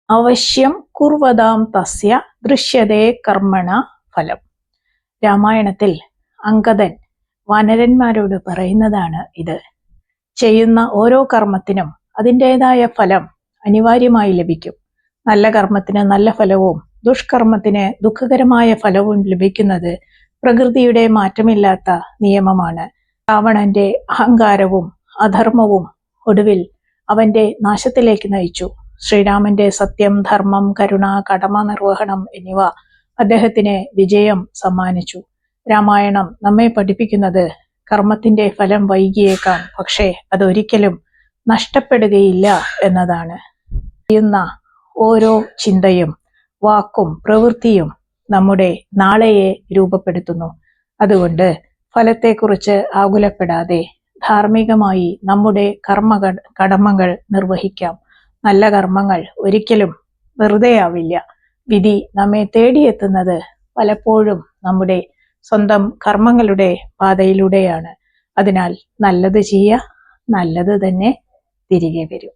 അവശ്യം കുർവതാം തസ്യ ദൃശ്യതേ കർമ്മണ ഫലം. രാമായണത്തിൽ അംഗദൻ വാനരന്മാരോട് പറയുന്നതാണ് ഇത്. ചെയ്യുന്ന ഓരോ കർമ്മത്തിനും അതിൻ്റെതായ ഫലം അനിവാര്യമായി ലഭിക്കും. നല്ല കർമ്മത്തിന് നല്ല ഫലവും ദുഷ്കർമ്മത്തിന് ദുഃഖകരമായ ഫലവും ലഭിക്കുന്നത് പ്രകൃതിയുടെ മാറ്റമില്ലാത്ത നിയമമാണ്. രാവണന്റെ അഹങ്കാരവും അധർമ്മവും ഒടുവിൽ അവന്റെ നാശത്തിലേക്ക് നയിച്ചു. ശ്രീരാമന്റെ സത്യം, ധർമ്മം, കരുണ, കടമ നിർവഹണം എന്നിവ അദ്ദേഹത്തിന് വിജയം സമ്മാനിച്ചു. രാമായണം നമ്മെ പഠിപ്പിക്കുന്നത് കർമ്മത്തിന്റെ ഫലം വൈകിയേക്കാം, പക്ഷേ അതൊരിക്കലും നഷ്ടപ്പെടുകയില്ല എന്നതാണ്. ചെയ്യുന്ന ഓരോ ചിന്തയും വാക്കും പ്രവൃത്തിയും നമ്മുടെ നാളെയെ രൂപപ്പെടുത്തുന്നു. അതുകൊണ്ട് ഫലത്തെക്കുറിച്ച് ആകുലപ്പെടാതെ ധാർമ്മികമായി നമ്മുടെ കടമകൾ നിർവഹിക്കാം. നല്ല കർമ്മങ്ങൾ ഒരിക്കലും വെറുതെയാവില്ല. വിധി നമ്മെ തേടിയെത്തുന്നത് പലപ്പോഴും നമ്മുടെ സ്വന്തം കർമ്മങ്ങളുടെ പാതയിലൂടെയാണ്. അതിനാൽ നല്ലത് ചെയ്യുക, നല്ലത് തന്നെ തിരികെ വരും.